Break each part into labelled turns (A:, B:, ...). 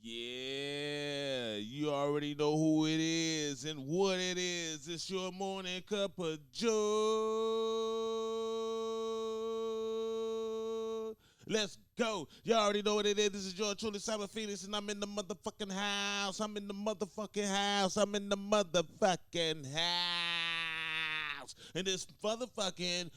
A: Yeah, you already know who it is and what it is. It's your morning cup of joy. Let's go. You already know what it is. This is your truly Simon Phoenix, and I'm in the motherfucking house. I'm in the motherfucking house. I'm in the motherfucking house. And this motherfucking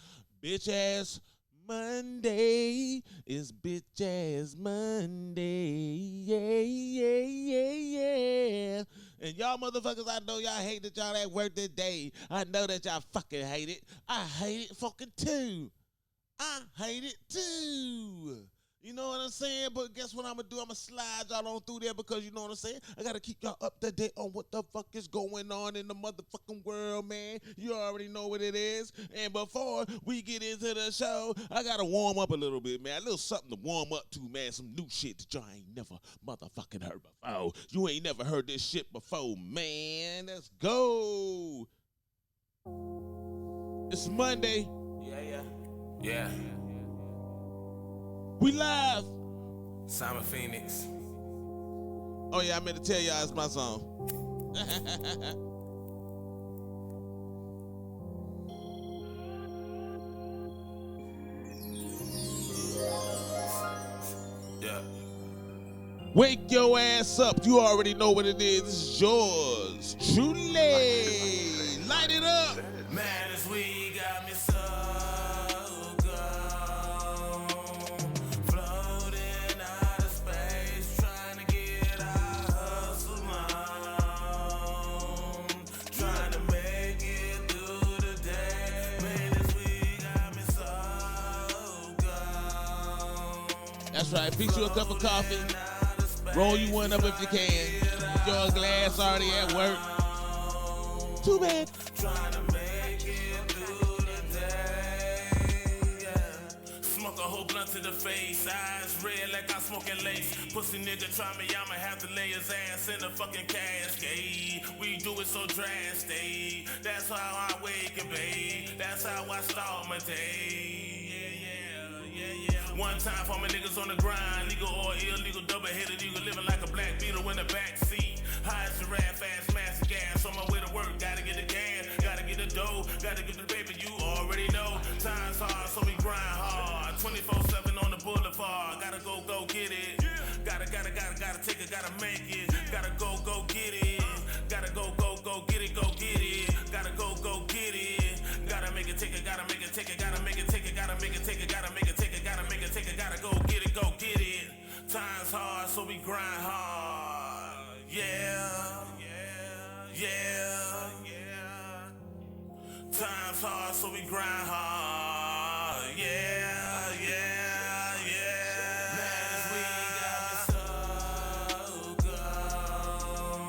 A: bitch ass Monday is bitch ass Monday. Yeah, yeah, yeah, yeah. And y'all motherfuckers, I know y'all hate that y'all at work today. I know that y'all fucking hate it. I hate it fucking too. I hate it too. You know what I'm saying? But guess what I'm gonna do? I'm gonna slide y'all on through there because you know what I'm saying? I gotta keep y'all up to date on what the fuck is going on in the motherfucking world, man. You already know what it is. And before we get into the show, I gotta warm up a little bit, man. A little something to warm up to, man. Some new shit that y'all ain't never motherfucking heard before. You ain't never heard this shit before, man. Let's go. It's Monday.
B: Yeah.
A: We live.
B: Simon Phoenix.
A: Oh yeah, I meant to tell y'all it's my song.
B: Yeah.
A: Wake your ass up. You already know what it is. This is yours. Truly. Light it up.
B: Man, this week got me so gone. Floating out of space, trying to get our hustle on. Trying to make it through the day. Man, this week got me so gone.
A: That's right. Fix you a cup of coffee. Roll you one up if you can. With your glass already at work. Too bad.
B: Trying to make it through the day, yeah. Smoke a whole blunt to the face, eyes red like I'm smoking lace. Pussy nigga try me, I'ma have to lay his ass in a fucking cascade. We do it so drastic, that's how I wake and bathe. That's how I start my day, yeah. One time for my niggas on the grind, legal or illegal, double-headed eagle, living like a black beetle in the backseat. High as a rat, fast, massive gas, on my way to work, gotta get the gas, gotta get the dough, gotta get the paper, you already know. Time's hard, so we grind hard, 24/7 on the boulevard, gotta go get it. Gotta take it, gotta make it, gotta go get it. Gotta go get it, gotta go get it. Gotta make it, take it, gotta make it, take it, gotta make it, take it, gotta make it, take it, gotta make it, take it, gotta make it, take it, gotta go get it, Time's hard, so we grind hard. Yeah. Time's hard, so we grind hard. Yeah. Man, this week got me so gone.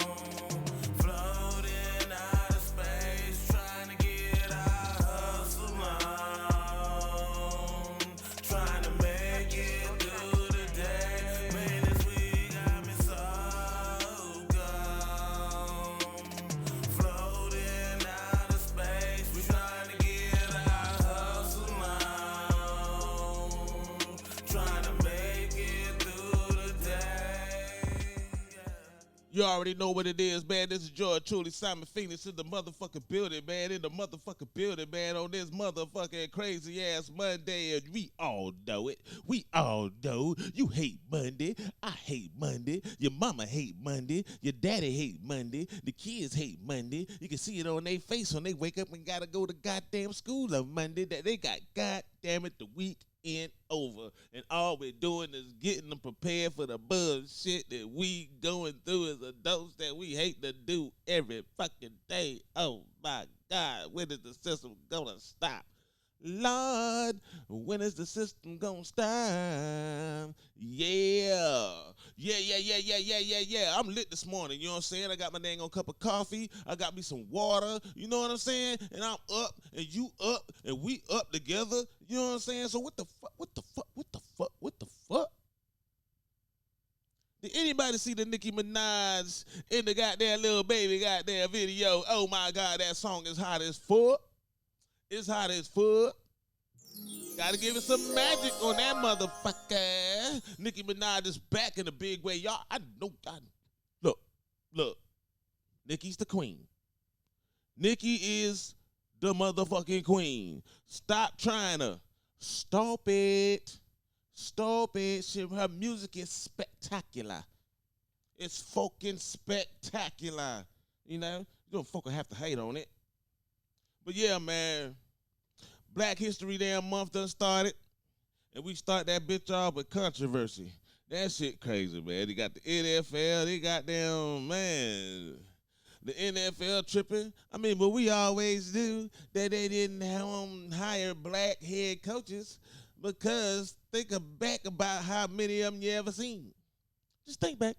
B: Floating out of space, trying to get our hustle on. Trying to make it through the day. Man, this week got me so gone. Floating out of space, we trying to get our hustle on. Trying to make it through the day.
A: You already know what it is, man. This is yours truly, Simon Phoenix in the motherfucking building, man. In the motherfucking building, man. On this motherfucking crazy ass Monday, and we all know it. We all know you hate Monday. I hate Monday. Your mama hate Monday. Your daddy hate Monday. The kids hate Monday. You can see it on their face when they wake up and gotta go to goddamn school on Monday. That they got goddamn it the weekend over, and all we're doing is getting them prepared for the bullshit that we going through as adults that we hate to do every fucking day. Oh my God, when is the system gonna stop? Lord, when is the system gonna stop? Yeah. I'm lit this morning, you know what I'm saying? I got my dang on cup of coffee. I got me some water, you know what I'm saying? And I'm up, and you up, and we up together, you know what I'm saying? So what the fuck? Did anybody see the Nicki Minaj in the goddamn little baby goddamn video? Oh my God, that song is hot as fuck. It's hot as fuck. Gotta give it some magic on that motherfucker. Nicki Minaj is back in a big way. Y'all, I know. Look. Nicki's the queen. Nicki is the motherfucking queen. Stop trying to stop it. Stop it. Her music is spectacular. It's fucking spectacular. You know? You don't fucking have to hate on it. But yeah, man. Black History Damn Month done started. And we start that bitch off with controversy. That shit crazy, man. They got the NFL. They got them, man. The NFL tripping. I mean, but we always do that they didn't hire black head coaches because think back about how many of them you ever seen. Just think back.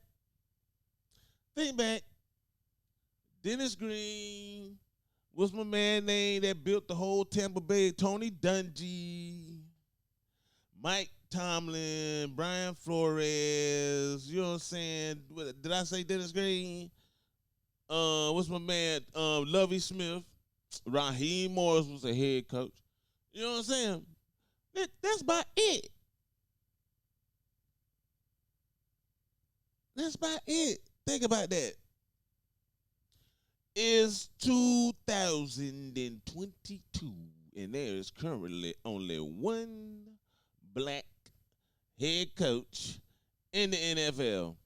A: Think back. Dennis Green was my man name that built the whole Tampa Bay. Tony Dungy, Mike Tomlin, Brian Flores. You know what I'm saying? Did I say Dennis Green? What's my man? Lovie Smith. Raheem Morris was a head coach. You know what I'm saying? That's about it. That's about it. Think about that. It's 2022, and there is currently only one black head coach in the NFL.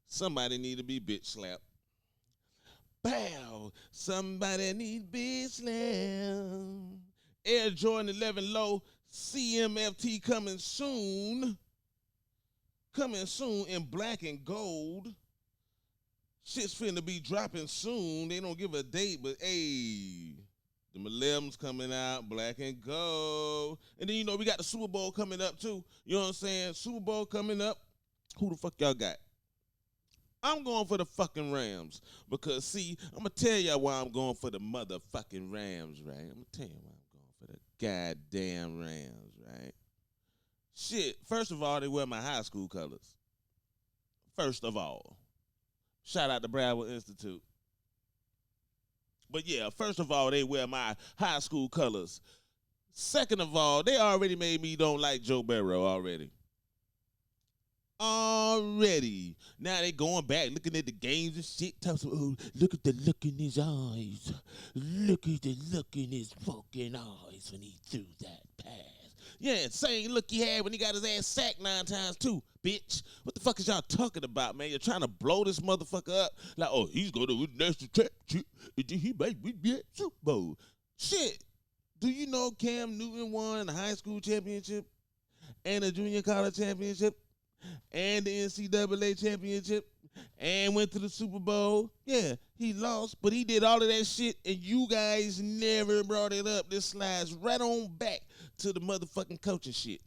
A: Somebody need to be bitch slapped. Bow. Somebody need bitch slapped. Air Jordan 11 Low, CMFT coming soon. Coming soon in black and gold. Shit's finna be dropping soon. They don't give a date, but hey, the Millennium's coming out, black and gold. And then, you know, we got the Super Bowl coming up, too. You know what I'm saying? Super Bowl coming up. Who the fuck y'all got? I'm going for the fucking Rams. Because, see, I'm going to tell y'all why I'm going for the motherfucking Rams, right? I'm going to tell you why I'm going for the goddamn Rams, right? Shit, first of all, they wear my high school colors. First of all. Shout out to Broward Institute. But yeah, first of all, they wear my high school colors. Second of all, they already made me don't like Joe Burrow already. Now they going back, looking at the games and shit. Oh, look at the look in his eyes. Look at the look in his fucking eyes when he threw that pass. Yeah, same look he had when he got his ass sacked 9 times too, bitch. What the fuck is y'all talking about, man? You're trying to blow this motherfucker up. Like, oh, he's going to win the national championship. He might win the Super Bowl. Shit. Do you know Cam Newton won the high school championship and the junior college championship and the NCAA championship and went to the Super Bowl? Yeah, he lost, but he did all of that shit, and you guys never brought it up. This slides right on back to the motherfucking coaching shit.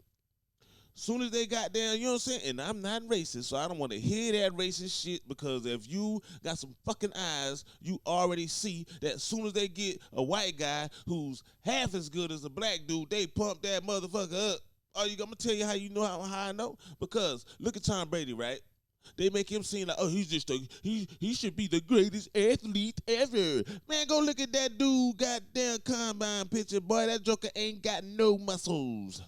A: Soon as they got down, you know what I'm saying? And I'm not racist, so I don't want to hear that racist shit, because if you got some fucking eyes, you already see that as soon as they get a white guy who's half as good as a black dude, they pump that motherfucker up. I'm going to tell you how you know how I know. Because look at Tom Brady, right? They make him seem like, oh, he's just he should be the greatest athlete ever. Man, go look at that dude goddamn combine picture. Boy, that joker ain't got no muscles.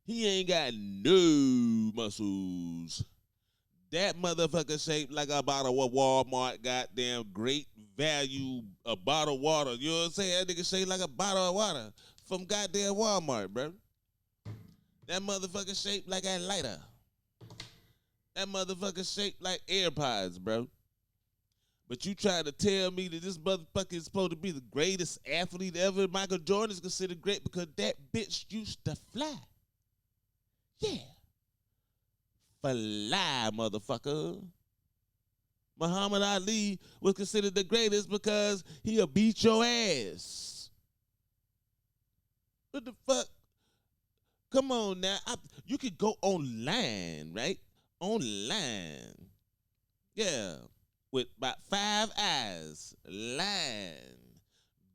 A: He ain't got no muscles. That motherfucker shaped like a bottle of Walmart goddamn great value, a bottle of water. You know what I'm saying? That nigga shaped like a bottle of water from goddamn Walmart, bro. That motherfucker shaped like a lighter. That motherfucker shaped like AirPods, bro. But you trying to tell me that this motherfucker is supposed to be the greatest athlete ever? Michael Jordan is considered great because that bitch used to fly. Yeah. Fly, motherfucker. Muhammad Ali was considered the greatest because he'll beat your ass. What the fuck? Come on now. You could go online, right? Online. Yeah. With about 5 eyes. Line.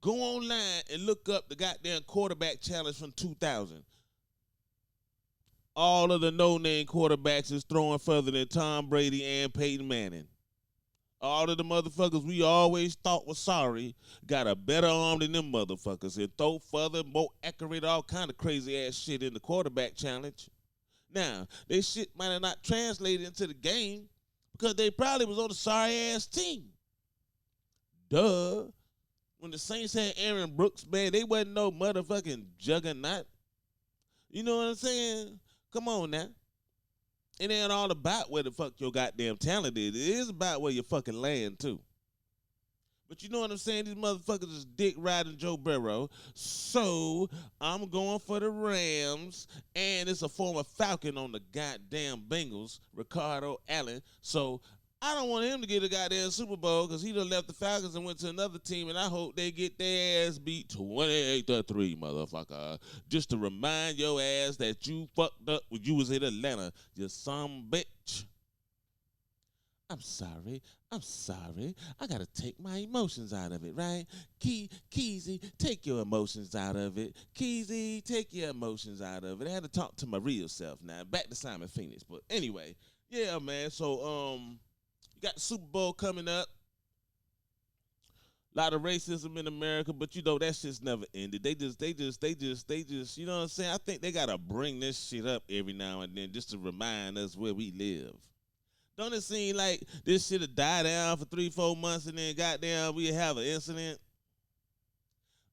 A: Go online and look up the goddamn quarterback challenge from 2000. All of the no-name quarterbacks is throwing further than Tom Brady and Peyton Manning. All of the motherfuckers we always thought was sorry got a better arm than them motherfuckers and throw further, more accurate, all kind of crazy ass shit in the quarterback challenge. Now, they shit might have not translated into the game because they probably was on a sorry ass team. Duh. When the Saints had Aaron Brooks, man, they wasn't no motherfucking juggernaut. You know what I'm saying? Come on now. It ain't all about where the fuck your goddamn talent is. It is about where you fucking land, too. But you know what I'm saying? These motherfuckers is dick riding Joe Burrow. So I'm going for the Rams. And it's a former Falcon on the goddamn Bengals, Ricardo Allen. So I don't want him to get a goddamn Super Bowl because he done left the Falcons and went to another team, and I hope they get their ass beat 28-3, motherfucker. Just to remind your ass that you fucked up when you was in Atlanta, you some bitch. I'm sorry. I gotta take my emotions out of it, right? Keezy, take your emotions out of it. Keezy, take your emotions out of it. I had to talk to my real self now. Back to Simon Phoenix. But anyway, yeah, man. So, got the Super Bowl coming up. A lot of racism in America, but you know that shit's never ended. They just, you know what I'm saying? I think they gotta bring this shit up every now and then just to remind us where we live. Don't it seem like this shit'll die down for 3-4 months and then goddamn we have an incident?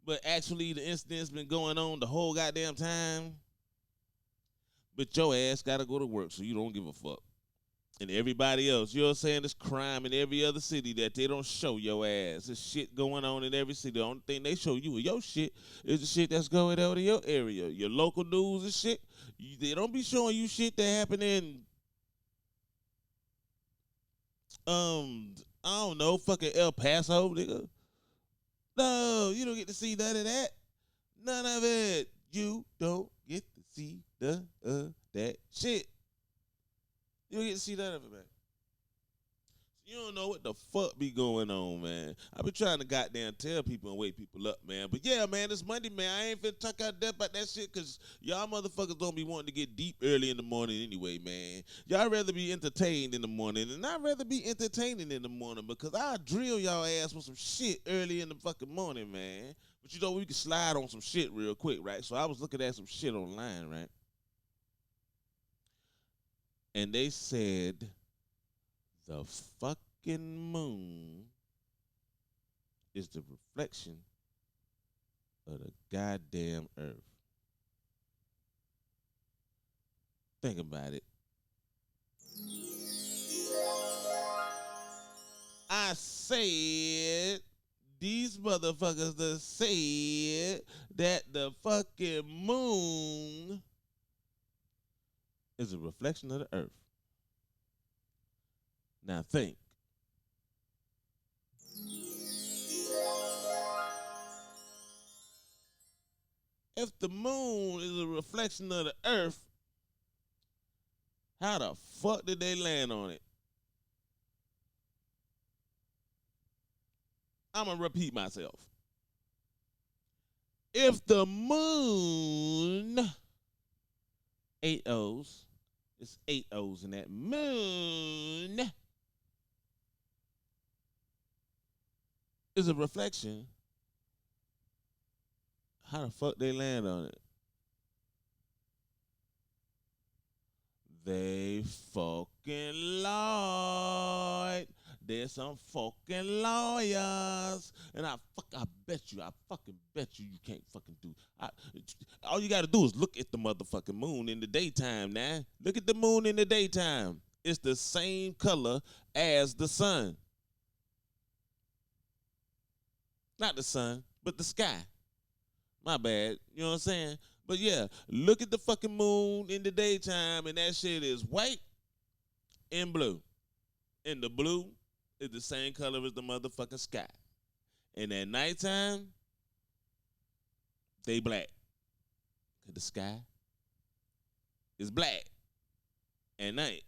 A: But actually the incident's been going on the whole goddamn time. But your ass gotta go to work, so you don't give a fuck. And everybody else, you know what I'm saying? There's crime in every other city that they don't show your ass. There's shit going on in every city. The only thing they show you of your shit is the shit that's going on in your area. Your local news and shit. They don't be showing you shit that happened in, I don't know, fucking El Paso, nigga. No, you don't get to see none of that. None of it. You don't get to see none of that shit. You don't get to see none of it, man. You don't know what the fuck be going on, man. I be trying to goddamn tell people and wake people up, man. But yeah, man, it's Monday, man. I ain't finna talk out there about that shit because y'all motherfuckers don't be wanting to get deep early in the morning anyway, man. Y'all rather be entertained in the morning, and I'd rather be entertaining in the morning because I drill y'all ass with some shit early in the fucking morning, man. But you know, we can slide on some shit real quick, right? So I was looking at some shit online, right? And they said the fucking moon is the reflection of the goddamn earth. Think about it. I said these motherfuckers that said that the fucking moon is a reflection of the earth. Now think. If the moon is a reflection of the earth, how the fuck did they land on it? I'm going to repeat myself. If the moon, 8 O's, it's 8 O's in that moon, is a reflection, how the fuck they land on it? They fucking lied. There's some fucking lawyers. And I fucking bet you can't fucking do. All you gotta do is look at the motherfucking moon in the daytime now. Look at the moon in the daytime. It's the same color as the sun. Not the sun, but the sky. My bad. You know what I'm saying? But yeah, look at the fucking moon in the daytime and that shit is white and blue. And the blue is the same color as the motherfucking sky. And at nighttime, they black. Cause the sky is black at night.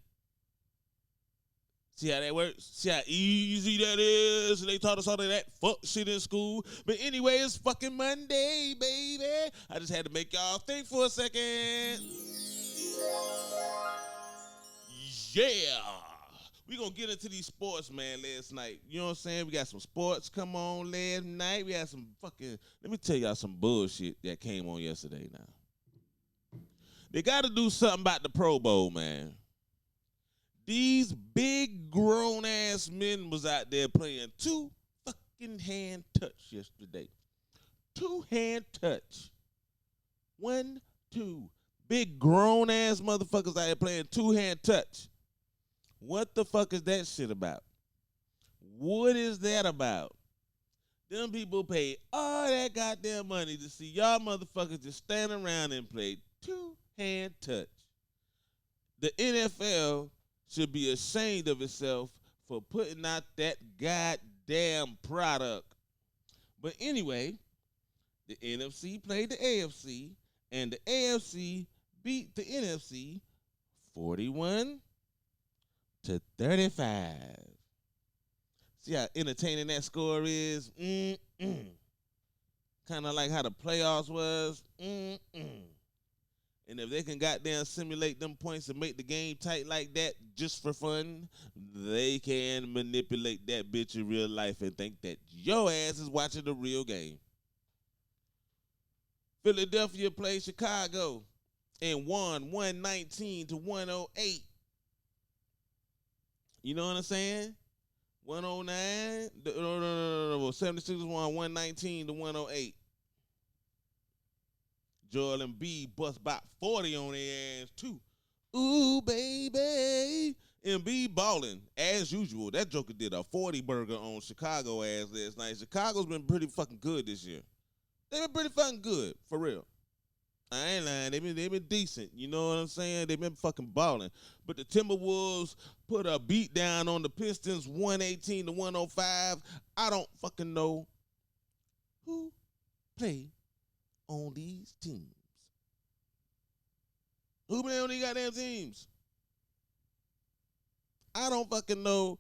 A: See how that works? See how easy that is? They taught us all of that fuck shit in school. But anyway, it's fucking Monday, baby. I just had to make y'all think for a second. Yeah. We gonna get into these sports, man, last night. You know what I'm saying? We got some sports come on last night. We had some fucking, let me tell y'all some bullshit that came on yesterday now. They gotta do something about the Pro Bowl, man. These big grown ass men was out there playing two fucking hand touch yesterday. Two hand touch. 1, 2. Big grown ass motherfuckers out here playing two hand touch. What the fuck is that shit about? What is that about? Them people pay all that goddamn money to see y'all motherfuckers just stand around and play two hand touch. The NFL should be ashamed of itself for putting out that goddamn product. But anyway, the NFC played the AFC, and the AFC beat the NFC 41-35. See how entertaining that score is? Kind of like how the playoffs was. And if they can goddamn simulate them points and make the game tight like that just for fun, they can manipulate that bitch in real life and think that your ass is watching the real game. Philadelphia played Chicago and won 119-108. You know what I'm saying? 109. No. 76 won 119-108. Joel Embiid bust about 40 on their ass too. Ooh, baby. Embiid balling as usual. That joker did a 40 burger on Chicago ass last night. Chicago's been pretty fucking good this year. They've been pretty fucking good, for real. I ain't lying. They've been decent. You know what I'm saying? They've been fucking balling. But the Timberwolves put a beat down on the Pistons 118-105. I don't fucking know who play on these teams. Who play on these goddamn teams? I don't fucking know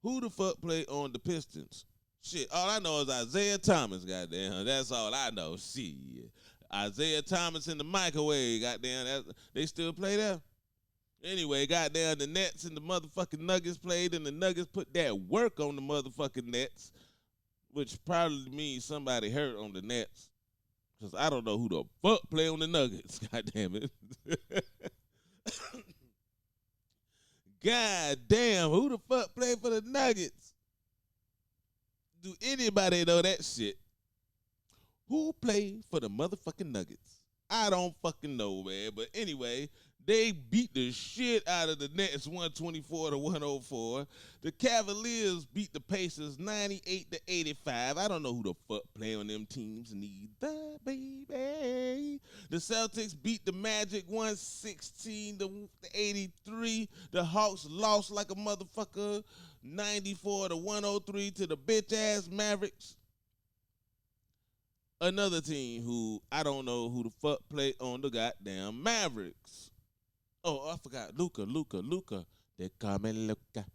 A: who the fuck play on the Pistons. Shit, all I know is Isaiah Thomas, goddamn. That's all I know. Shit. Isaiah Thomas in the microwave, goddamn. They still play there? Anyway, goddamn, the Nets and the motherfucking Nuggets played, and the Nuggets put that work on the motherfucking Nets, which probably means somebody hurt on the Nets. Because I don't know who the fuck play on the Nuggets, goddamn it. Goddamn, who the fuck play for the Nuggets? Do anybody know that shit? Who play for the motherfucking Nuggets? I don't fucking know, man. But anyway, they beat the shit out of the Nets 124-104. The Cavaliers beat the Pacers 98-85. I don't know who the fuck play on them teams neither, baby. The Celtics beat the Magic 116-83. The Hawks lost like a motherfucker 94-103 to the bitch ass Mavericks. Another team who I don't know who the fuck play on the goddamn Mavericks. Oh, I forgot. Luka. They call me Luka.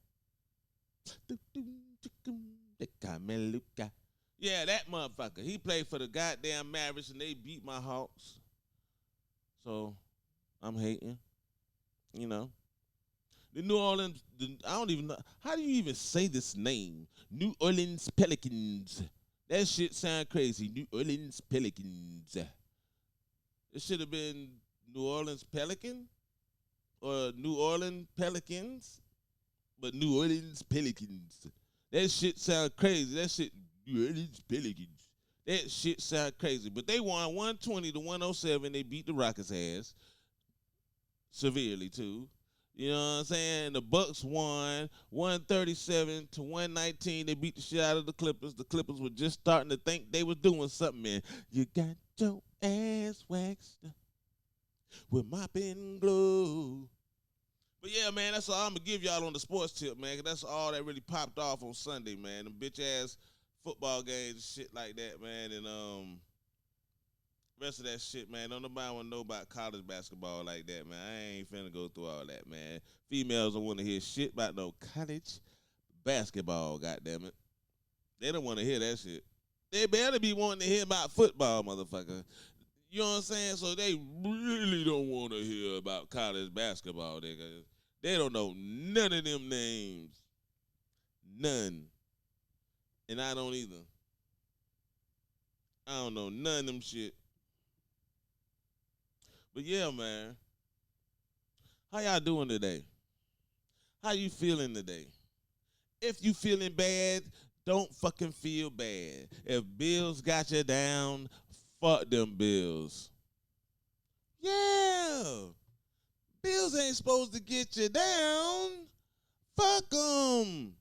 A: They call me Luka. Yeah, that motherfucker. He played for the goddamn Mavericks and they beat my Hawks. So, I'm hating. You know. The New Orleans, I don't even know. How do you even say this name? New Orleans Pelicans. That shit sound crazy. New Orleans Pelicans. It should have been New Orleans Pelican or New Orleans Pelicans, but New Orleans Pelicans. That shit sound crazy. That shit, New Orleans Pelicans. That shit sound crazy. But they won 120-107. They beat the Rockets' ass severely too. You know what I'm saying? The Bucks won 137-119. They beat the shit out of the Clippers. The Clippers were just starting to think they was doing something, man. You got your ass waxed with mopping glue. But yeah, man, that's all I'm going to give y'all on the sports tip, man, 'cause that's all that really popped off on Sunday, man. Them bitch-ass football games and shit like that, man. And rest of that shit, man. Don't nobody want to know about college basketball like that, man. I ain't finna go through all that, man. Females don't want to hear shit about no college basketball, goddammit. They don't want to hear that shit. They better be wanting to hear about football, motherfucker. You know what I'm saying? So they really don't want to hear about college basketball, nigga. They don't know none of them names. None. And I don't either. I don't know none of them shit. But yeah, man. How y'all doing today? How you feeling today? If you feeling bad, don't fucking feel bad. If bills got you down, fuck them bills. Yeah. Bills ain't supposed to get you down. Fuck them.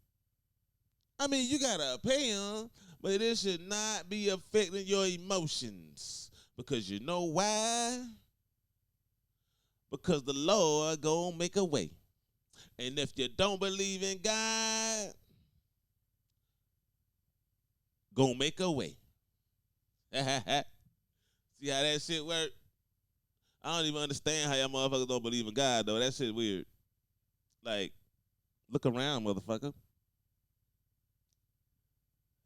A: I mean, you gotta pay them, but it should not be affecting your emotions. Because you know why? Because the Lord gonna make a way. And if you don't believe in God, gonna make a way. See how that shit work? I don't even understand how y'all motherfuckers don't believe in God, though. That shit weird. Like, look around, motherfucker.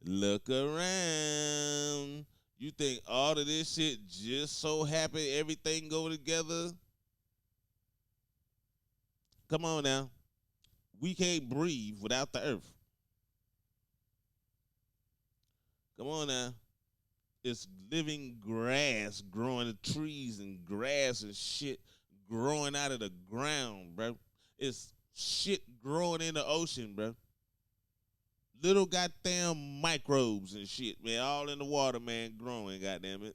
A: Look around. You think all of this shit just so happen, everything go together? Come on now. We can't breathe without the earth. Come on now. It's living grass growing, the trees and grass and shit growing out of the ground, bro. It's shit growing in the ocean, bro. Little goddamn microbes and shit, man, all in the water, man, growing, goddamn it.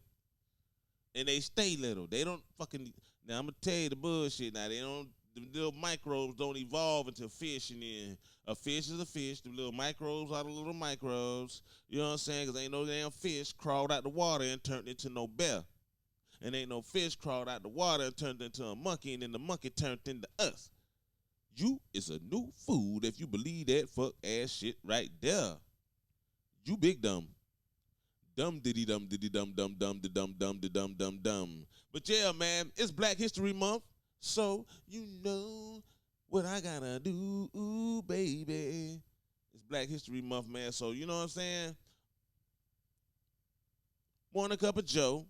A: And they stay little. They don't fucking. Now I'm gonna tell you the bullshit. Now they don't. The little microbes don't evolve into fish, and then a fish is a fish. The little microbes are the little microbes. You know what I'm saying? Because ain't no damn fish crawled out the water and turned into no bear. And ain't no fish crawled out the water and turned into a monkey, and then the monkey turned into us. You is a new fool if you believe that fuck ass shit right there. You big dumb. Dumb diddy dum diddy dum dum dum de dum dum de dum dum dum. But yeah, man, it's Black History Month, so you know what I gotta do, ooh, baby. It's Black History Month, man. So you know what I'm saying? Morning Cup of Joe,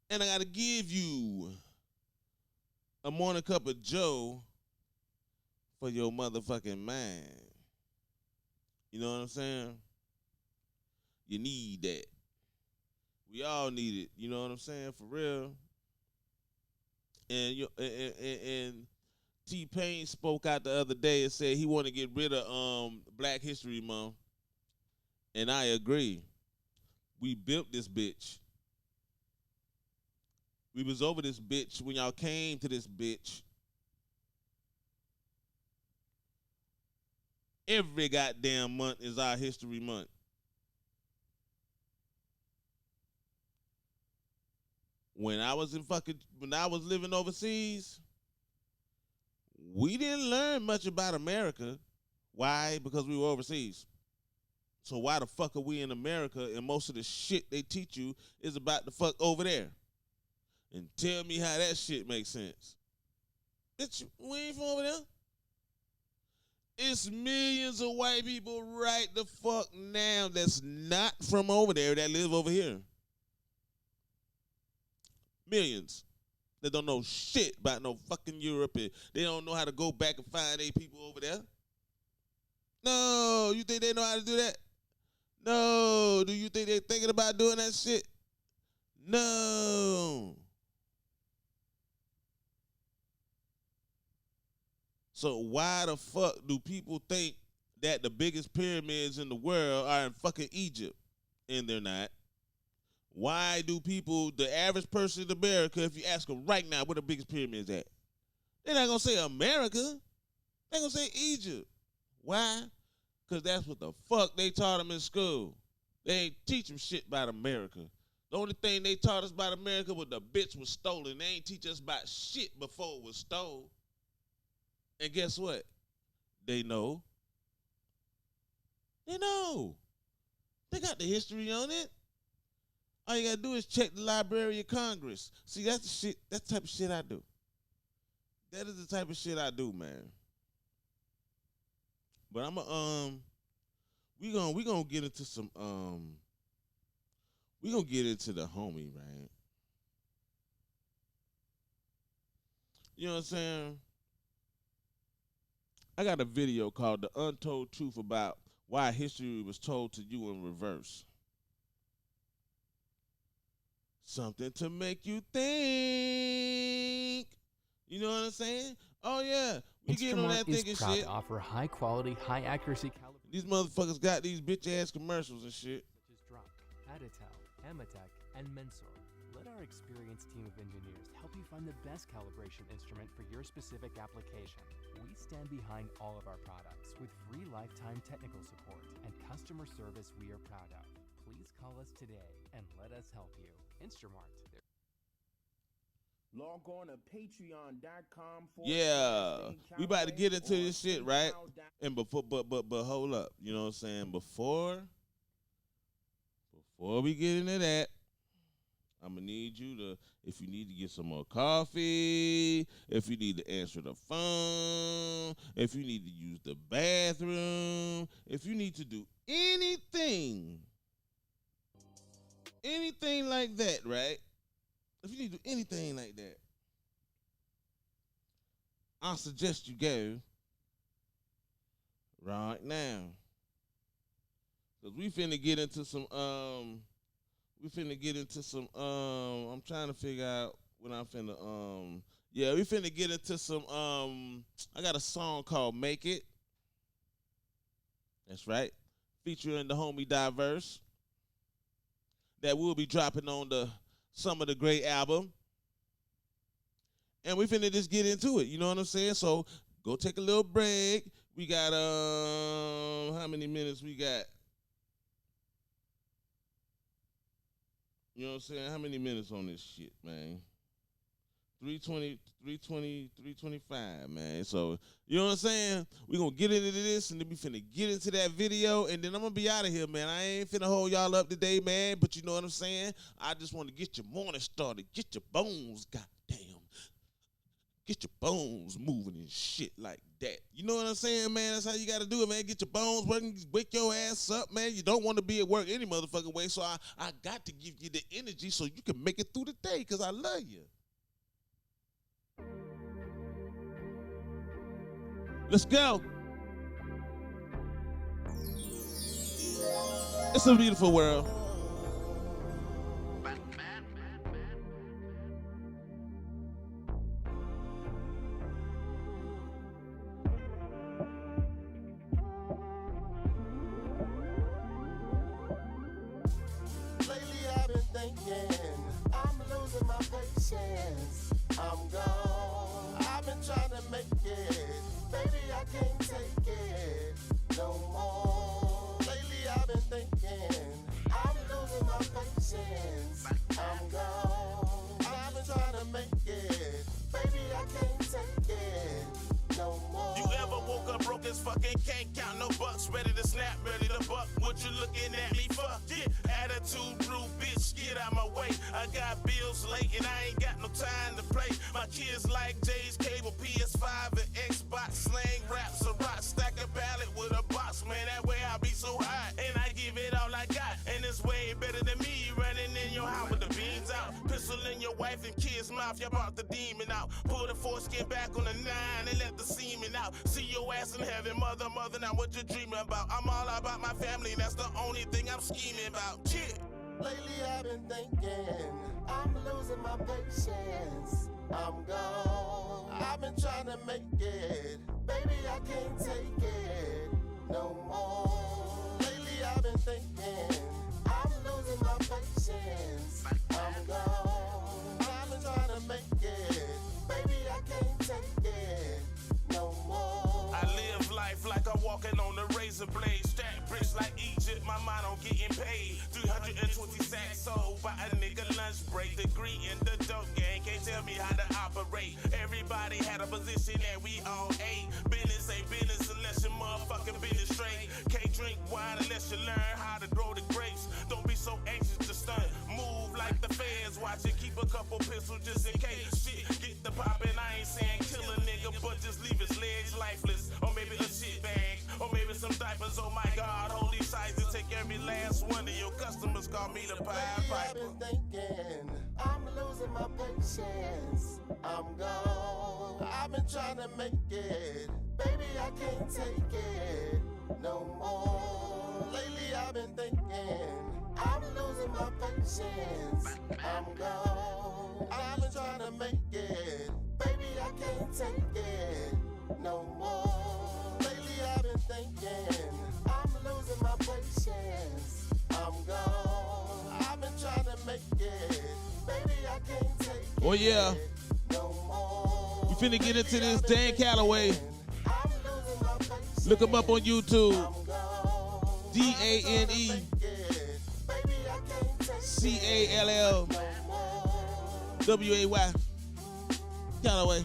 A: and I gotta give you a Morning Cup of Joe for your motherfucking mind. You know what I'm saying? You need that. We all need it. You know what I'm saying? For real. And T-Pain spoke out the other day and said he want to get rid of Black History Month. And I agree. We built this bitch. We was over this bitch when y'all came to this bitch. Every goddamn month is our History Month. When I was living overseas, we didn't learn much about America. Why? Because we were overseas. So why the fuck are we in America and most of the shit they teach you is about the fuck over there? And tell me how that shit makes sense. Bitch, we ain't from over there. It's millions of white people right the fuck now that's not from over there that live over here. Millions that don't know shit about no fucking Europe. And they don't know how to go back and find their people over there. No, you think they know how to do that? No. Do you think they're thinking about doing that shit? No. So why the fuck do people think that the biggest pyramids in the world are in fucking Egypt? And they're not. Why do people, the average person in America, if you ask them right now where the biggest pyramids at, they're not going to say America. They're going to say Egypt. Why? Because that's what the fuck they taught them in school. They ain't teach them shit about America. The only thing they taught us about America was the bitch was stolen. They ain't teach us about shit before it was stolen. And guess what? They know. They know. They got the history on it. All you gotta do is check the Library of Congress. See, that's the shit. That's the type of shit I do. That is the type of shit I do, man. But we gonna get into some we gonna get into the homie, right? You know what I'm saying? I got a video called The Untold Truth about why history was told to you in reverse. Something to make you think. You know what I'm saying? Oh, yeah. We get on that thinking
C: is proud
A: shit.
C: to offer high-quality, high-accuracy calibration.
A: These motherfuckers got these bitch-ass commercials and shit.
C: Such as Drunk, Aditel, Amatec, and Mensor. Let our experienced team of engineers help you find the best calibration instrument for your specific application. We stand behind all of our products with free lifetime technical support and customer service we are proud of. Please call us today and let us help you. Instrumart.
D: Log on to patreon.com.
A: Yeah, we about to get into this shit, right? And before, but hold up, you know what I'm saying? Before we get into that, I'm gonna need you to, if you need to get some more coffee, if you need to answer the phone, if you need to use the bathroom, if you need to do anything like that, right? If you need to do anything like that, I suggest you go right now. Cause we finna get into some I'm trying to figure out what I'm finna yeah, we finna get into some I got a song called Make It. That's right. Featuring the homie Diverse. That will be dropping on the Some of the Great album. And we finna just get into it, you know what I'm saying? So go take a little break. We got how many minutes we got? You know what I'm saying? How many minutes on this shit, man? 320, 325, man. So, you know what I'm saying? We're going to get into this, and then we finna get into that video, and then I'm going to be out of here, man. I ain't finna hold y'all up today, man, but you know what I'm saying? I just want to get your morning started. Get your bones, goddamn. Get your bones moving and shit like that. You know what I'm saying, man? That's how you got to do it, man. Get your bones working, wake your ass up, man. You don't want to be at work any motherfucking way, so I got to give you the energy so you can make it through the day because I love you. Let's go. It's a beautiful world.
E: Lately I've been thinking, I'm losing my patience. I'm gone. I've been trying to make it. Baby, I can't take it no more. Lately I've been thinking, I'm losing my patience. I'm gone. I've been trying to make it. Baby, I can't take it no more.
B: You ever woke up broke as fuck and can't count no bucks? Ready to snap, ready to buck. What you looking at me for? Get attitude, rude bitch, get out my way. I got bills late and I ain't got no time to play. My kids like Jay's cable, PS5 and Xbox, slang raps, a rock, stack a ballot with a box. Man, that way I be so high and I give it all I got. And it's way better than me running in your house with the beans out. Pistol in your wife and kids' mouth, you brought the demon out. Pull the foreskin back on the 9 and let the semen out. See your ass in heaven, mother, now what you dreaming about? I'm all about my family, that's the only thing I'm scheming about. Shit.
E: Lately I've been thinking, I'm losing my patience. I'm gone. I've been trying to make it. Baby, I can't take it no more. Lately I've been thinking, I'm losing my patience. I'm gone. I've been trying to make it. Baby, I can't take it no more.
B: I live life like I'm walking on the razor blade. Stack bricks like Egypt, my mind on getting paid. 320 sacks sold by a nigga lunch break. Degree in the dope game, can't tell me how to operate. Everybody had a position and we all ate. Business ain't business unless your motherfucking business straight. Can't drink wine unless you learn how to grow the grapes. Don't be so anxious to stunt. Move like the feds, watch it. Keep a couple pistols just in case. Shit, get the poppin'. I ain't saying kill a nigga, but just leave his legs lifeless. Or maybe a shit bag, or maybe some diapers. Oh my God, holy size to take every last one of your customers call me the Pied
E: Lately I've
B: Piper.
E: been thinking, I'm losing my patience. I'm gone. I've been trying to make it. Baby, I can't take it no more. Lately I've been thinking, I'm losing my patience. I'm gone. I've been trying to make it. Baby, I can't take it no more. Lately I've been thinking, I'm losing my patience. I'm gone. I've been trying to make it. Baby, I can't take it.
A: Oh yeah.
E: No more.
A: We finna get into this Dan Calloway.
E: I'm losing my patience.
A: Look him up on YouTube.
E: I'm gone.
A: DANE
E: Baby, I can't take
A: CALL
E: no more.
A: WAY. Calloway.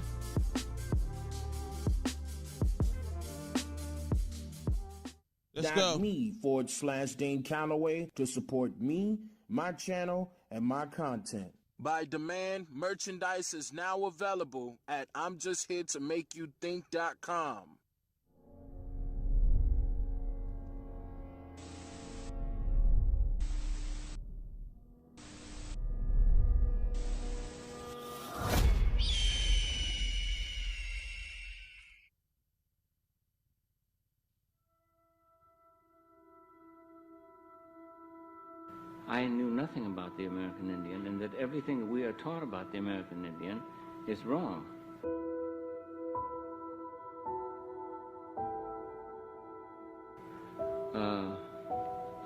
A: Let's go.
D: .me/Dane Calloway to support me, my channel, and my content. By demand, merchandise is now available at I'mJustHereToMakeYouThink.com.
F: I knew nothing about the American Indian, and that everything that we are taught about the American Indian is wrong.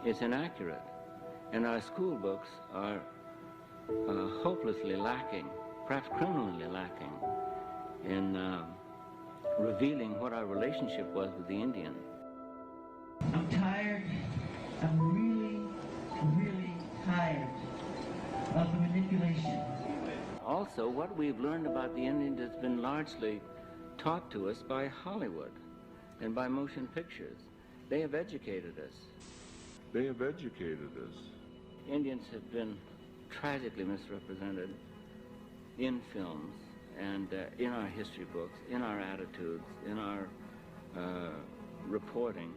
F: It's inaccurate. And our school books are hopelessly lacking, perhaps criminally lacking, in revealing what our relationship was with the Indian.
G: I'm tired. I'm really tired of the manipulation.
F: Also, what we've learned about the Indians has been largely taught to us by Hollywood and by motion pictures. They have educated us. Indians have been tragically misrepresented in films and in our history books, in our attitudes, in our reporting.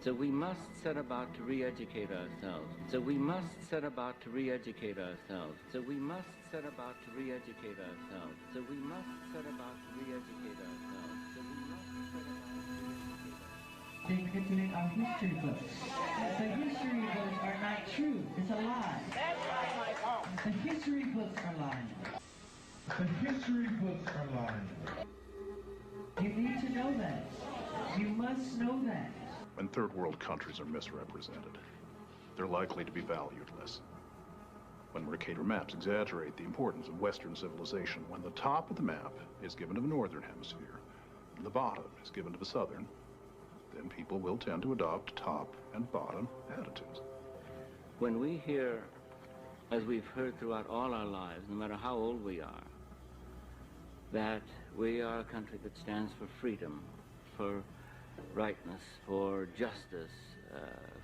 F: So we must set about to re-educate ourselves. So we must set about to re-educate ourselves. So we must set about to re-educate ourselves. So we must set about to re-educate ourselves. So we must set about to re-educate ourselves.
G: They manipulate our history books. The history books are not true. It's a lie. That's right, Michael. The history books are lying. You need to know that. You must know that.
H: When third world countries are misrepresented, they're likely to be valued less. When Mercator maps exaggerate the importance of Western civilization, when the top of the map is given to the Northern Hemisphere, and the bottom is given to the Southern, then people will tend to adopt top and bottom attitudes.
F: When we hear, as we've heard throughout all our lives, no matter how old we are, that we are a country that stands for freedom, for rightness, for justice,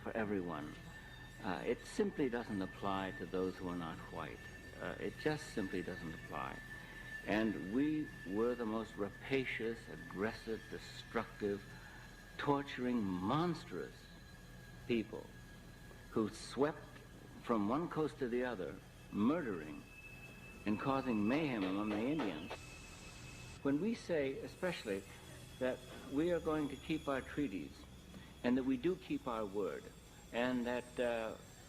F: for everyone. It simply doesn't apply to those who are not white. It just simply doesn't apply. And we were the most rapacious, aggressive, destructive, torturing, monstrous people who swept from one coast to the other, murdering and causing mayhem among the Indians. When we say, especially, that we are going to keep our treaties, and that we do keep our word, and that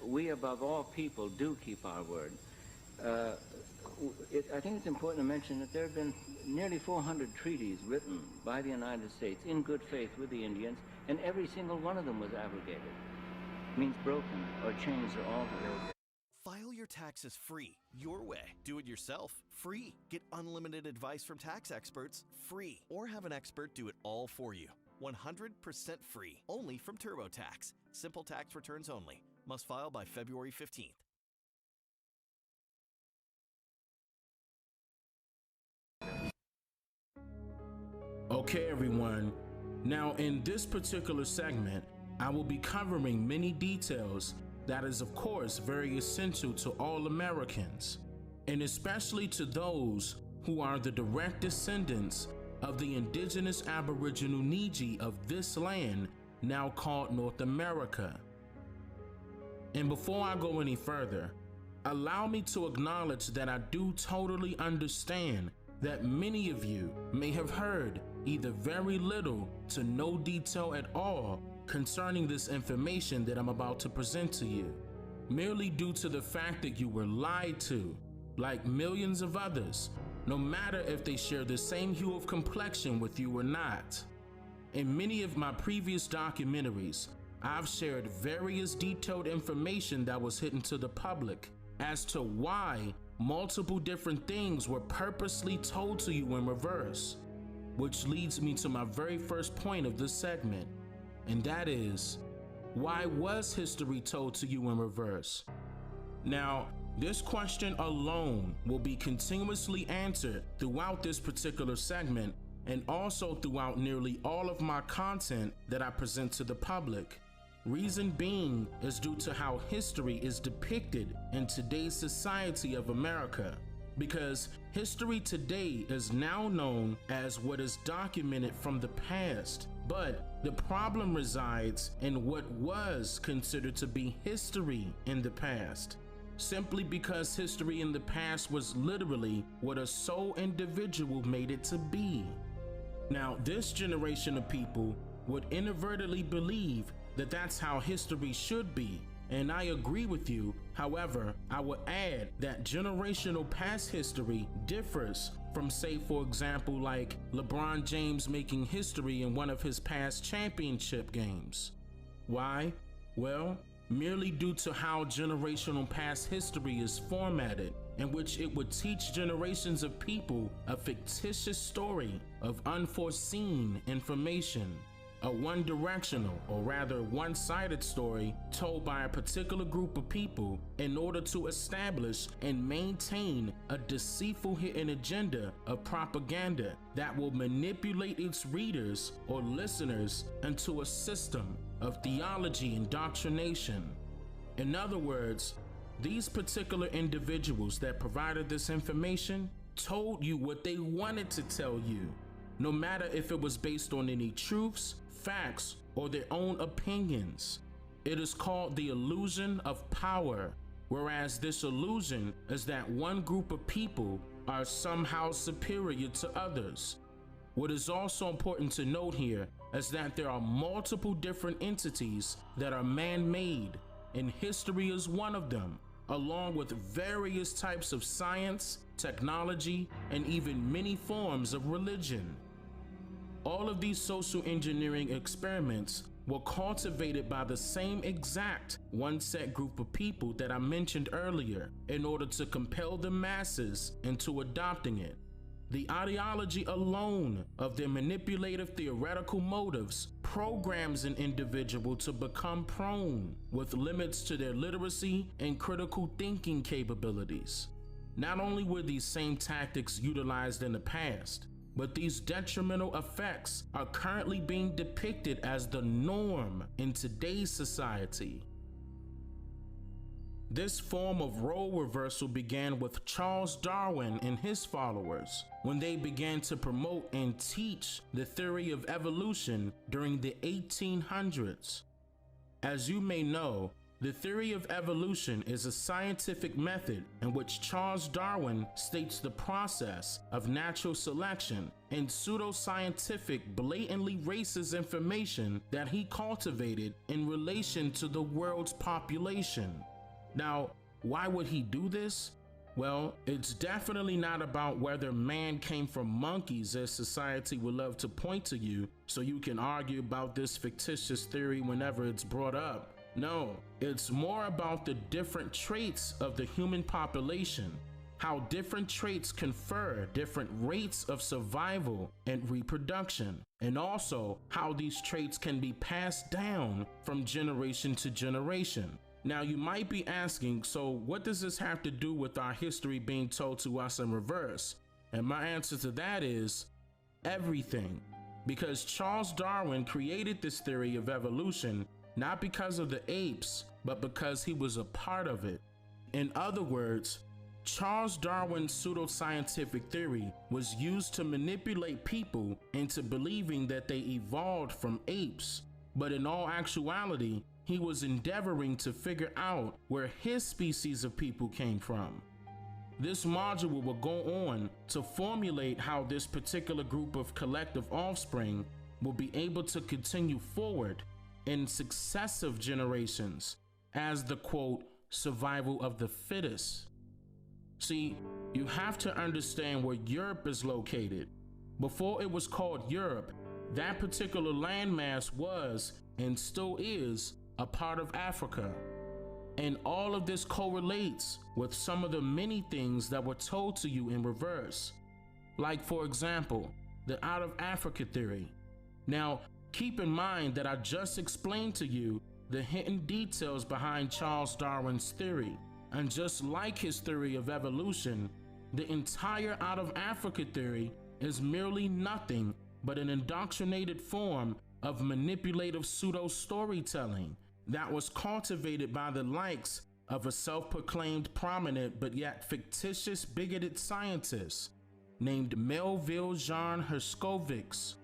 F: we, above all people, do keep our word. I think it's important to mention that there have been nearly 400 treaties written by the United States in good faith with the Indians, and every single one of them was abrogated. Means broken or changed or altered.
I: File your taxes free, your way. Do it yourself, free. Get unlimited advice from tax experts, free. Or have an expert do it all for you. 100% free, only from TurboTax. Simple tax returns only. Must file by February 15th.
J: Okay, everyone. Now, in this particular segment, I will be covering many details that is, of course, very essential to all Americans, and especially to those who are the direct descendants of the indigenous Aboriginal Niji of this land, now called North America. And before I go any further, allow me to acknowledge that I do totally understand that many of you may have heard either very little to no detail at all concerning this information that I'm about to present to you, merely due to the fact that you were lied to, like millions of others, no matter if they share the same hue of complexion with you or not. In many of my previous documentaries, I've shared various detailed information that was hidden to the public as to why multiple different things were purposely told to you in reverse, which leads me to my very first point of this segment, and that is, why was history told to you in reverse? Now, this question alone will be continuously answered throughout this particular segment and also throughout nearly all of my content that I present to the public. Reason being is due to how history is depicted in today's society of America, because history today is now known as what is documented from the past, but the problem resides in what was considered to be history in the past, simply because history in the past was literally what a sole individual made it to be. Now, this generation of people would inadvertently believe that that's how history should be, and I agree with you. However, I would add that generational past history differs from, say, for example, like LeBron James making history in one of his past championship games. Why? Well, merely due to how generational past history is formatted, in which it would teach generations of people a fictitious story of unforeseen information, a one-directional, or rather one-sided story told by a particular group of people in order to establish and maintain a deceitful hidden agenda of propaganda that will manipulate its readers or listeners into a system of theology indoctrination. In other words, these particular individuals that provided this information told you what they wanted to tell you, no matter if it was based on any truths, facts, or their own opinions. It is called the illusion of power, whereas this illusion is that one group of people are somehow superior to others. What is also important to note here is that there are multiple different entities that are man-made, and history is one of them, along with various types of science, technology, and even many forms of religion. All of these social engineering experiments were cultivated by the same exact one set group of people that I mentioned earlier in order to compel the masses into adopting it. The ideology alone of their manipulative theoretical motives programs an individual to become prone with limits to their literacy and critical thinking capabilities. Not only were these same tactics utilized in the past, but these detrimental effects are currently being depicted as the norm in today's society. This form of role reversal began with Charles Darwin and his followers when they began to promote and teach the theory of evolution during the 1800s. As you may know, the theory of evolution is a scientific method in which Charles Darwin states the process of natural selection and pseudoscientific, blatantly racist information that he cultivated in relation to the world's population. Now, why would he do this? Well, it's definitely not about whether man came from monkeys, as society would love to point to you, so you can argue about this fictitious theory whenever it's brought up. No, it's more about the different traits of the human population, how different traits confer different rates of survival and reproduction, and also how these traits can be passed down from generation to generation. Now you might be asking, so what does this have to do with our history being told to us in reverse? And my answer to that is everything. Because Charles Darwin created this theory of evolution not because of the apes, but because he was a part of it. In other words, Charles Darwin's pseudoscientific theory was used to manipulate people into believing that they evolved from apes, but in all actuality, he was endeavoring to figure out where his species of people came from. This module will go on to formulate how this particular group of collective offspring will be able to continue forward in successive generations as the quote, survival of the fittest. See, you have to understand where Europe is located. Before it was called Europe, that particular landmass was, and still is, a part of Africa. And all of this correlates with some of the many things that were told to you in reverse. Like, for example, the out of Africa theory. Now, keep in mind that I just explained to you the hidden details behind Charles Darwin's theory. And just like his theory of evolution, the entire out of Africa theory is merely nothing but an indoctrinated form of manipulative pseudo-storytelling that was cultivated by the likes of a self-proclaimed prominent but yet fictitious bigoted scientist named Melville Jan Herskovits,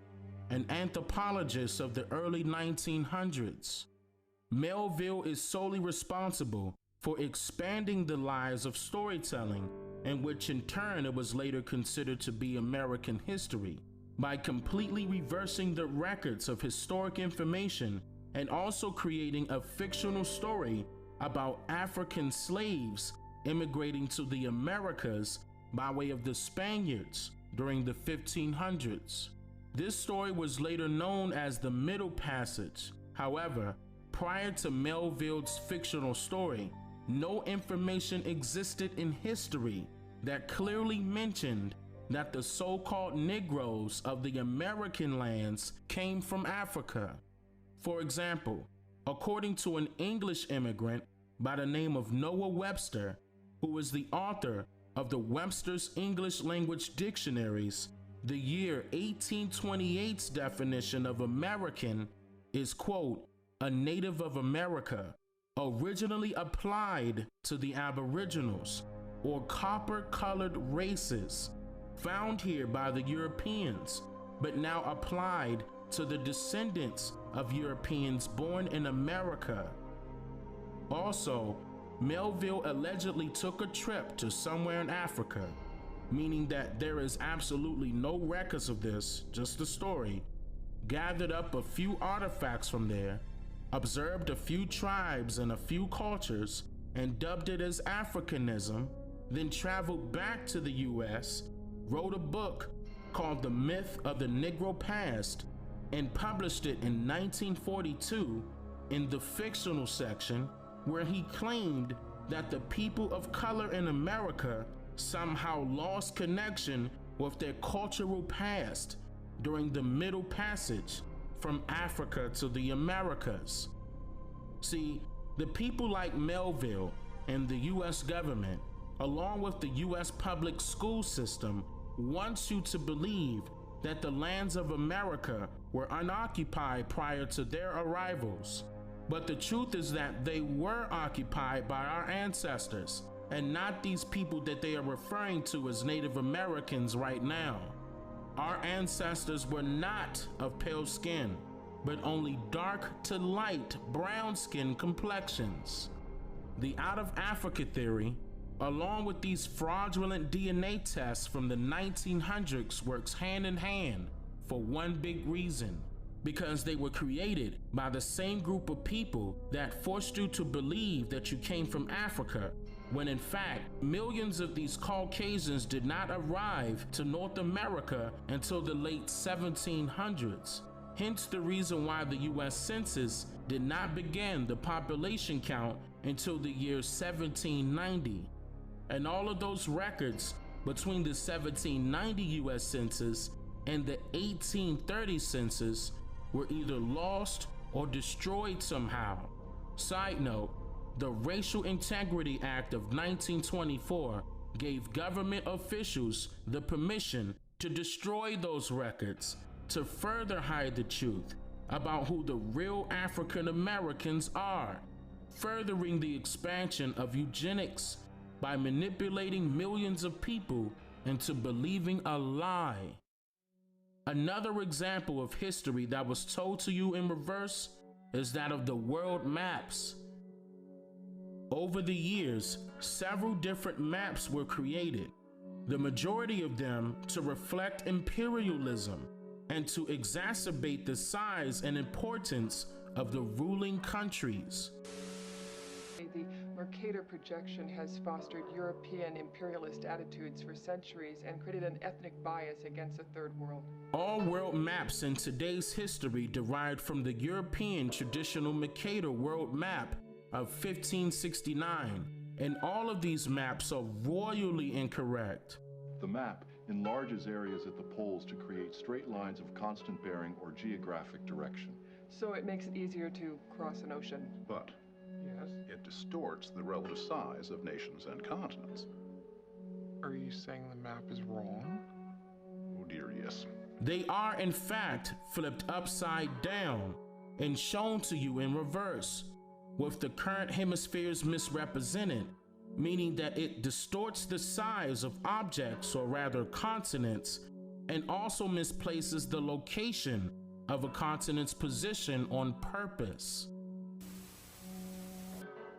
J: an anthropologist of the early 1900s. Melville is solely responsible for expanding the lies of storytelling, in which in turn it was later considered to be American history, by completely reversing the records of historic information and also creating a fictional story about African slaves immigrating to the Americas by way of the Spaniards during the 1500s. This story was later known as the Middle Passage. However, prior to Melville's fictional story, no information existed in history that clearly mentioned that the so-called Negroes of the American lands came from Africa. For example, according to an English immigrant by the name of Noah Webster, who is the author of the Webster's English Language Dictionaries, the year 1828's definition of American is, quote, a native of America, originally applied to the Aboriginals, or copper-colored races, found here by the Europeans, but now applied to the descendants of Europeans born in America. Also, Melville allegedly took a trip to somewhere in Africa, meaning that there is absolutely no records of this, just a story, gathered up a few artifacts from there, observed a few tribes and a few cultures, and dubbed it as Africanism, then traveled back to the US, wrote a book called The Myth of the Negro Past, and published it in 1942 in the fictional section, where he claimed that the people of color in America somehow lost connection with their cultural past during the Middle Passage from Africa to the Americas. See, the people like Melville and the US government, along with the US public school system, wants you to believe that the lands of America were unoccupied prior to their arrivals. But the truth is that they were occupied by our ancestors, and not these people that they are referring to as Native Americans right now. Our ancestors were not of pale skin, but only dark to light brown skin complexions. The out of Africa theory, along with these fraudulent DNA tests from the 1900s, works hand in hand for one big reason: because they were created by the same group of people that forced you to believe that you came from Africa, when in fact, millions of these Caucasians did not arrive to North America until the late 1700s. Hence the reason why the US Census did not begin the population count until the year 1790. And all of those records between the 1790 US Census and the 1830 Census were either lost or destroyed somehow. Side note, the Racial Integrity Act of 1924 gave government officials the permission to destroy those records to further hide the truth about who the real African Americans are, furthering the expansion of eugenics by manipulating millions of people into believing a lie. Another example of history that was told to you in reverse is that of the world maps. Over the years, several different maps were created, the majority of them to reflect imperialism and to exacerbate the size and importance of the ruling countries.
K: The Mercator projection has fostered European imperialist attitudes for centuries and created an ethnic bias against the Third World.
J: All world maps in today's history derived from the European traditional Mercator world map of 1569, and all of these maps are royally incorrect.
H: The map enlarges areas at the poles to create straight lines of constant bearing or geographic direction.
K: So it makes it easier to cross an ocean.
H: But
K: yes,
H: it distorts the relative size of nations and continents.
L: Are you saying the map is wrong?
H: Oh dear, yes.
J: They are in fact flipped upside down and shown to you in reverse, with the current hemispheres misrepresented, meaning that it distorts the size of objects, or rather continents, and also misplaces the location of a continent's position on purpose.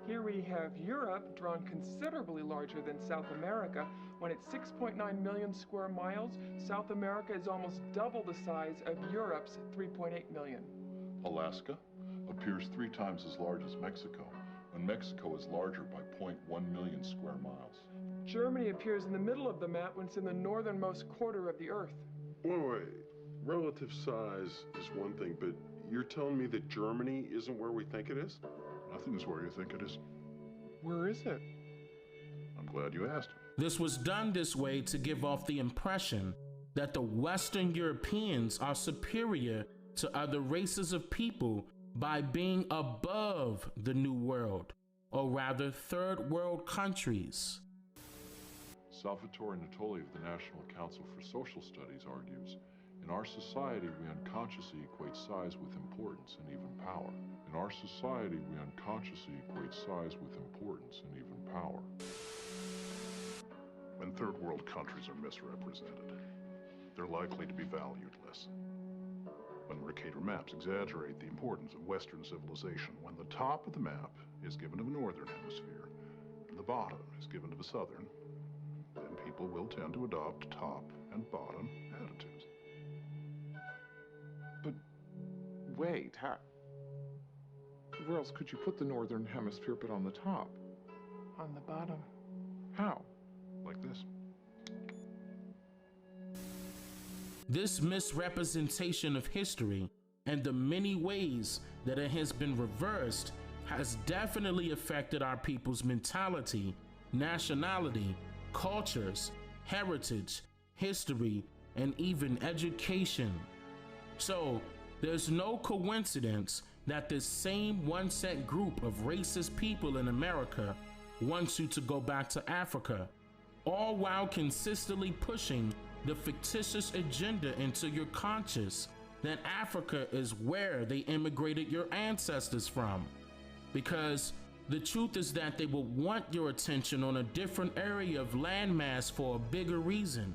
K: Here we have Europe drawn considerably larger than South America. When it's 6.9 million square miles, South America is almost double the size of Europe's 3.8 million.
H: Alaska appears 3 times as large as Mexico, when Mexico is larger by 0.1 million square miles.
K: Germany appears in the middle of the map when it's in the northernmost quarter of the Earth.
M: Wait. Relative size is one thing, but you're telling me that Germany isn't where we think it is?
H: Nothing is where you think it is.
L: Where is it?
H: I'm glad you asked.
J: This was done this way to give off the impression that the Western Europeans are superior to other races of people by being above the New World, or rather Third World countries.
H: Salvatore Natoli of the National Council for Social Studies argues, in our society, we unconsciously equate size with importance and even power. In our society, we unconsciously equate size with importance and even power. When third world countries are misrepresented, they're likely to be valued less. When Mercator maps exaggerate the importance of Western civilization, when the top of the map is given to the Northern Hemisphere and the bottom is given to the Southern, then people will tend to adopt top and bottom attitudes.
L: But wait, where else could you put the Northern Hemisphere but on the top?
K: On the bottom.
L: How?
H: Like this.
J: This misrepresentation of history and the many ways that it has been reversed has definitely affected our people's mentality, nationality, cultures, heritage, history, and even education. So, there's no coincidence that this same one-set group of racist people in America wants you to go back to Africa, all while consistently pushing the fictitious agenda into your conscious that Africa is where they immigrated your ancestors from. Because the truth is that they will want your attention on a different area of landmass for a bigger reason.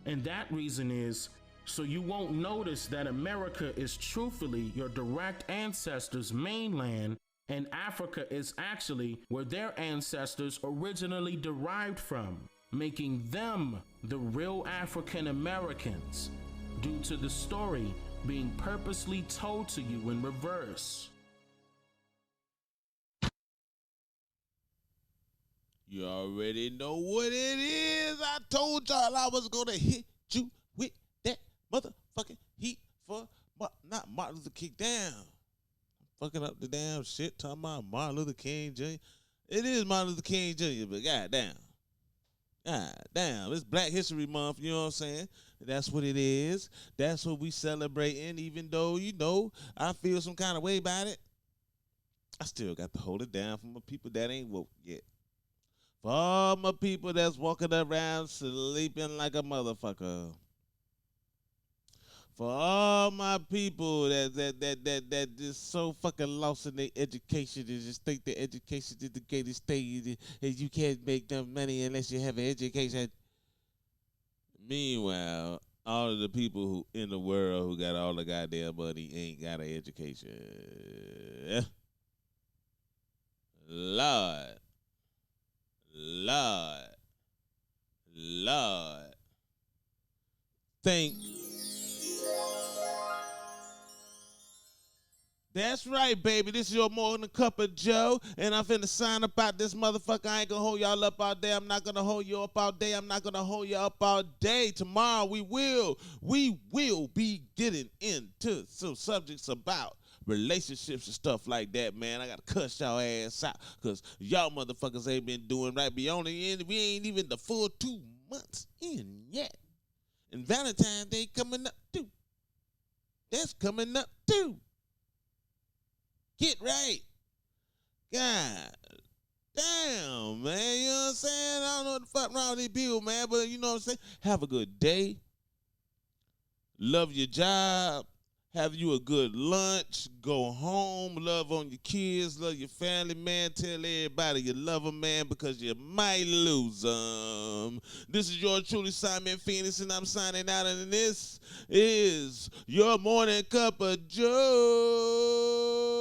J: And that reason is so you won't notice that America is truthfully your direct ancestors' mainland, and Africa is actually where their ancestors originally derived from, making them the real African Americans, due to the story being purposely told to you in reverse.
A: You already know what it is. I told y'all I was gonna hit you with that motherfucking heat for not Martin Luther King. Damn. I'm fucking up the damn shit talking about Martin Luther King Jr. It is Martin Luther King Jr., but goddamn. God damn, it's Black History Month, you know what I'm saying? That's what it is. That's what we celebrating, even though, you know, I feel some kind of way about it. I still got to hold it down for my people that ain't woke yet. For all my people that's walking around sleeping like a motherfucker. For all my people that just so fucking lost in their education and just think their education is the greatest thing and you can't make no money unless you have an education. Meanwhile, all of the people who in the world who got all the goddamn money ain't got an education. Lord. Think. That's right, baby. This is your Morning Cup of Joe, and I'm finna sign up out this motherfucker. I ain't gonna hold y'all up all day. I'm not gonna hold you up all day. I'm not gonna hold you up all day. Tomorrow we will be getting into some subjects about relationships and stuff like that, man. I gotta cuss y'all ass out, cause y'all motherfuckers ain't been doing right. We ain't even the full 2 months in yet. And Valentine's Day coming up too. That's coming up too. Get right. God damn, man. You know what I'm saying? I don't know what the fuck wrong with these people, man. But you know what I'm saying? Have a good day. Love your job. Have you a good lunch. Go home. Love on your kids. Love your family, man. Tell everybody you love them, man, because you might lose them. This is yours truly, Simon Phoenix, and I'm signing out. And this is your Morning Cup of Joe.